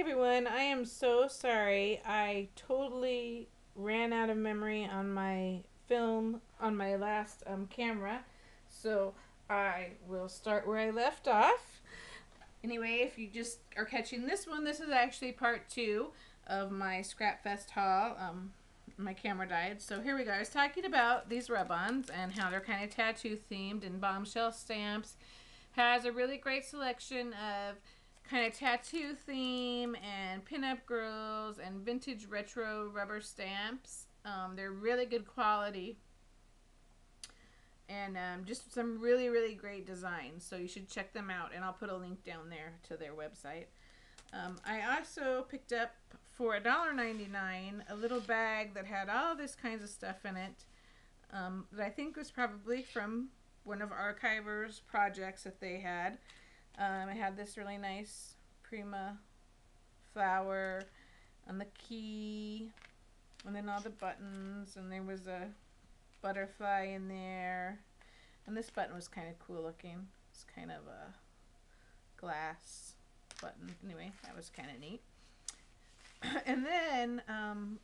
everyone, I am so sorry. I totally ran out of memory on my film on my last camera, so I will start where I left off. Anyway, if you just are catching this one, this is actually part two of my ScrapFest haul. My camera died, so here we go. I was talking about these rub-ons and how they're kind of tattoo themed, and Bombshell Stamps has a really great selection of kind of tattoo theme and pinup girls and vintage retro rubber stamps. They're really good quality and just some really great designs, so you should check them out, and I'll put a link down there to their website. I also picked up for $1.99 a little bag that had all this kinds of stuff in it, that I think was probably from one of Archiver's projects that they had. I had this really nice Prima flower on the key, and then all the buttons, and there was a butterfly in there, and this button was kind of cool looking. It's kind of a glass button. Anyway, that was kind of neat. And then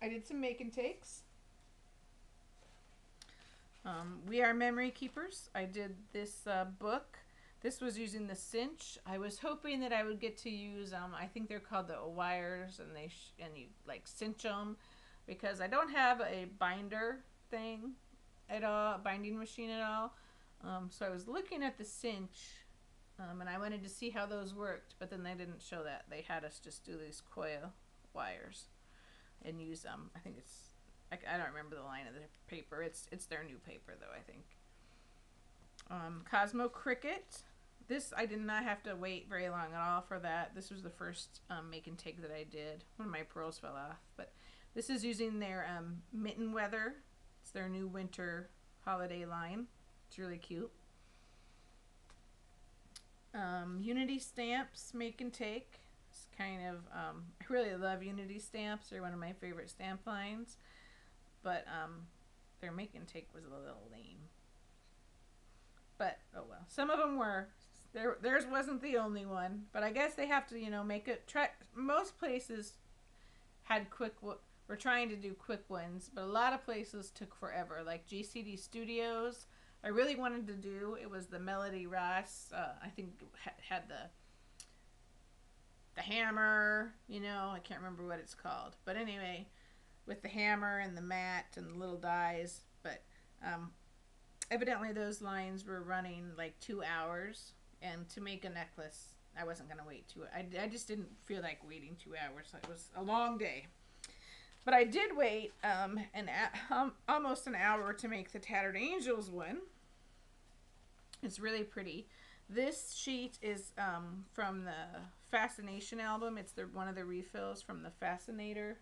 I did some make and takes. We Are Memory Keepers. I did this book. This was using the cinch. I was hoping that I would get to use, I think they're called the wires, and you like cinch them, because I don't have a binder thing at all, binding machine at all. So I was looking at the cinch, and I wanted to see how those worked, but then they didn't show that. They had us just do these coil wires and use I think it's, I don't remember the line of the paper. It's their new paper though, I think. Cosmo Cricket. This, I did not have to wait very long at all for that. This was the first make and take that I did. One of my pearls fell off, but this is using their Mitten Weather. It's their new winter holiday line. It's really cute. Unity Stamps make and take. It's kind of, I really love Unity Stamps. They're one of my favorite stamp lines, but their make and take was a little lame. But oh well, some of them were. Theirs wasn't the only one, but I guess they have to, make it. Most places had were trying to do quick ones, but a lot of places took forever. Like GCD Studios, I really wanted to do. It was the Melody Ross. I think had the hammer. I can't remember what it's called, but anyway, with the hammer and the mat and the little dies, but. Evidently those lines were running like 2 hours, and to make a necklace I wasn't going to wait I just didn't feel like waiting 2 hours. It was a long day, but I did wait almost an hour to make the Tattered Angels one. It's really pretty. This sheet is from the Fascination album. It's one of the refills from the Fascination,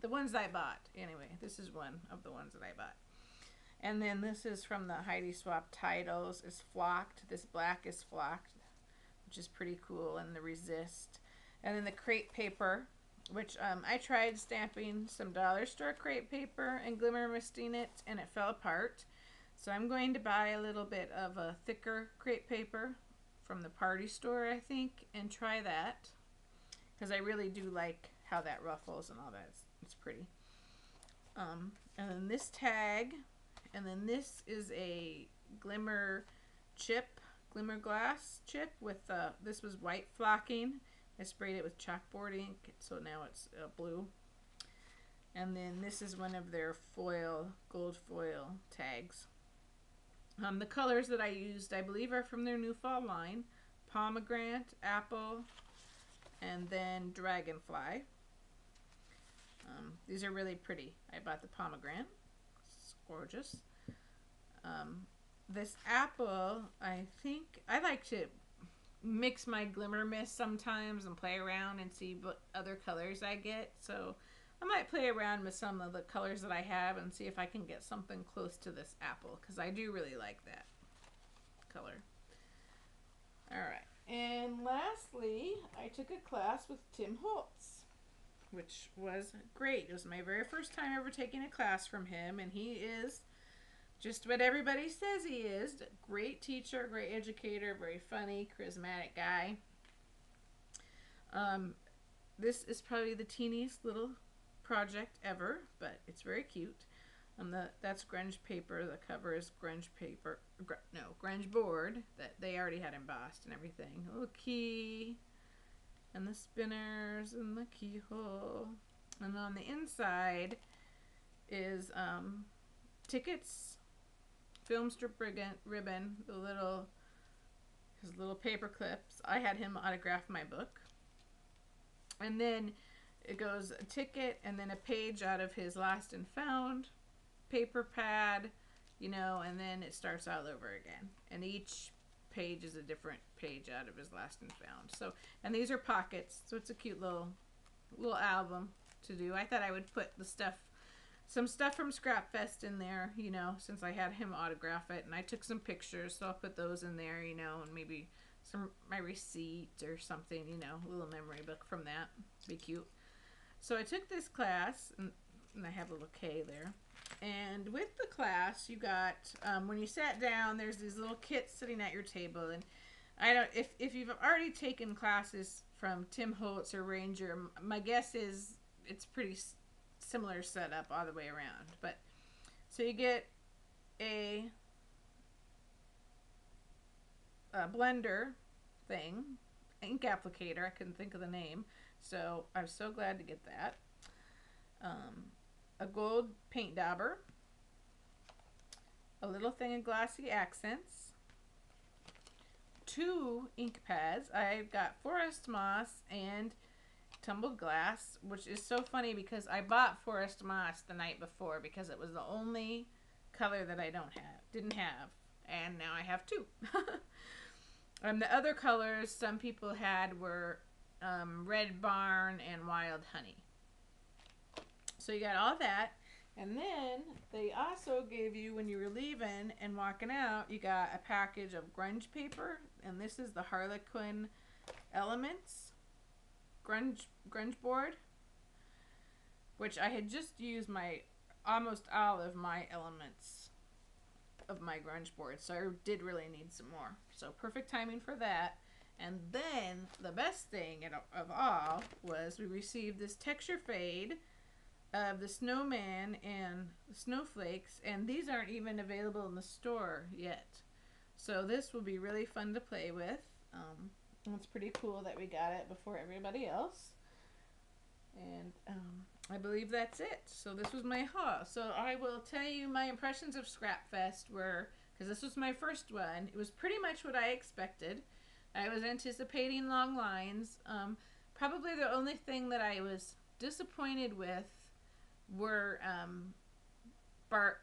the ones I bought. Anyway, this is one of the ones that I bought. And then this is from the Heidi Swapp titles. It's flocked. This black is flocked, which is pretty cool, and the resist. And then the crepe paper, which I tried stamping some dollar store crepe paper and glimmer misting it, and it fell apart. So I'm going to buy a little bit of a thicker crepe paper from the party store, I think, and try that, because I really do like how that ruffles and all that. It's pretty. And then this tag. And then this is a glimmer glass chip with, this was white flocking. I sprayed it with chalkboard ink, so now it's blue. And then this is one of their gold foil tags. The colors that I used, I believe, are from their new fall line. Pomegranate, apple, and then dragonfly. These are really pretty. I bought the pomegranate. Gorgeous. This apple, I think I like to mix my glimmer mist sometimes and play around and see what other colors I get. So I might play around with some of the colors that I have and see if I can get something close to this apple, because I do really like that color. Alright, and lastly, I took a class with Tim Holtz, which was great. It was my very first time ever taking a class from him, and he is just what everybody says he is. Great teacher, great educator, very funny, charismatic guy. Um, this is probably the teeniest little project ever, but it's very cute. That's grunge paper. The cover is grunge paper. No, grunge board that they already had embossed and everything. A little key, and the spinners, and the keyhole. And on the inside is tickets, film strip ribbon, his little paper clips. I had him autograph my book. And then it goes a ticket and then a page out of his Lost and Found paper pad, you know, and then it starts all over again. And each page is a different page out of his Lost and Found. So, and these are pockets, so it's a cute little album to do. I thought I would put some stuff from ScrapFest in there, you know, since I had him autograph it, and I took some pictures, so I'll put those in there, you know, and maybe my receipt or something, you know, a little memory book from that. Be cute. So I took this class, and I have a little K there. And with the class, you got, when you sat down, there's these little kits sitting at your table. And I don't, if you've already taken classes from Tim Holtz or Ranger, my guess is it's pretty similar setup all the way around. But so you get a blender thing, ink applicator. I couldn't think of the name, so I'm so glad to get that. A gold paint dauber, a little thing of glossy accents, 2 ink pads. I've got forest moss and tumbled glass, which is so funny because I bought forest moss the night before because it was the only color that I didn't have, and now I have 2. The other colors some people had were Red Barn and Wild Honey. So you got all that, and then they also gave you, when you were leaving and walking out, you got a package of grunge paper, and this is the Harlequin Elements grunge board, which I had just used almost all of my elements of my grunge board, so I did really need some more. So perfect timing for that. And then the best thing of all was we received this texture fade of the snowman and the snowflakes, and these aren't even available in the store yet. So this will be really fun to play with. It's pretty cool that we got it before everybody else. And I believe that's it. So this was my haul. So I will tell you my impressions of ScrapFest were, because this was my first one, it was pretty much what I expected. I was anticipating long lines. Probably the only thing that I was disappointed with were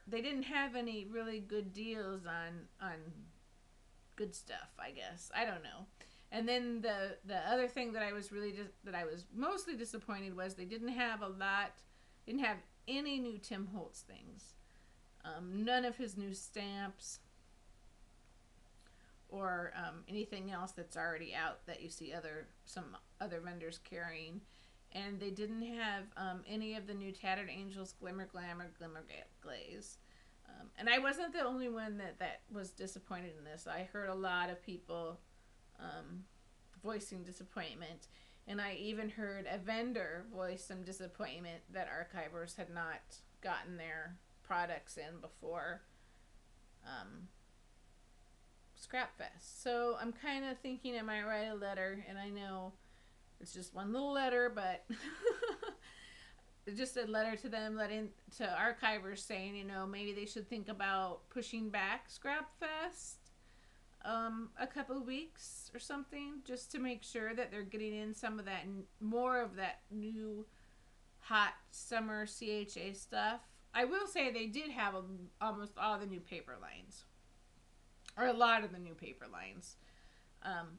they didn't have any really good deals on good stuff, I guess. I don't know. And then the other thing that I was mostly disappointed was they didn't have any new Tim Holtz things. None of his new stamps or anything else that's already out that you see some other vendors carrying. And they didn't have any of the new Tattered Angels Glimmer Glamour Glimmer Glaze. And I wasn't the only one that was disappointed in this. I heard a lot of people voicing disappointment. And I even heard a vendor voice some disappointment that archivers had not gotten their products in before ScrapFest. So I'm kind of thinking I might write a letter, and I know it's just one little letter, but just a letter to them, to archivers saying, you know, maybe they should think about pushing back ScrapFest a couple of weeks or something, just to make sure that they're getting in some of that, more of that new hot summer CHA stuff. I will say they did have almost all the new paper lines, or a lot of the new paper lines.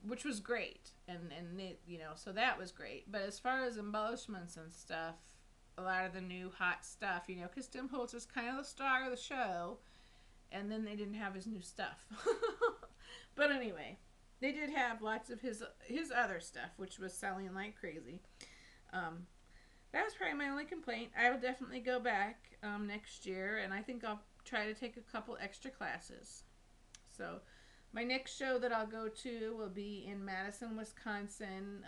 Which was great, and it, you know, so that was great. But as far as embellishments and stuff, a lot of the new hot stuff, you know, because Tim Holtz was kind of the star of the show, and then they didn't have his new stuff. But anyway, they did have lots of his other stuff, which was selling like crazy. That was probably my only complaint. I will definitely go back next year, and I think I'll try to take a couple extra classes. So my next show that I'll go to will be in Madison, Wisconsin,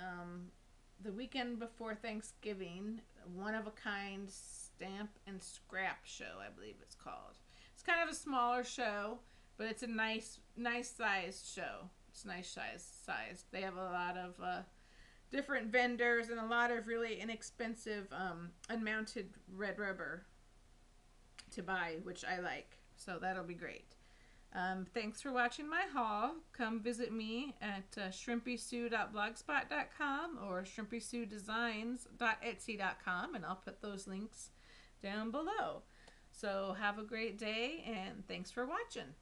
the weekend before Thanksgiving, one of a kind stamp and scrap show, I believe it's called. It's kind of a smaller show, but it's a nice sized show. It's nice size. They have a lot of different vendors and a lot of really inexpensive unmounted red rubber to buy, which I like. So that'll be great. Thanks for watching my haul. Come visit me at shrimpysue.blogspot.com or shrimpysuedesigns.etsy.com, and I'll put those links down below. So have a great day, and thanks for watching.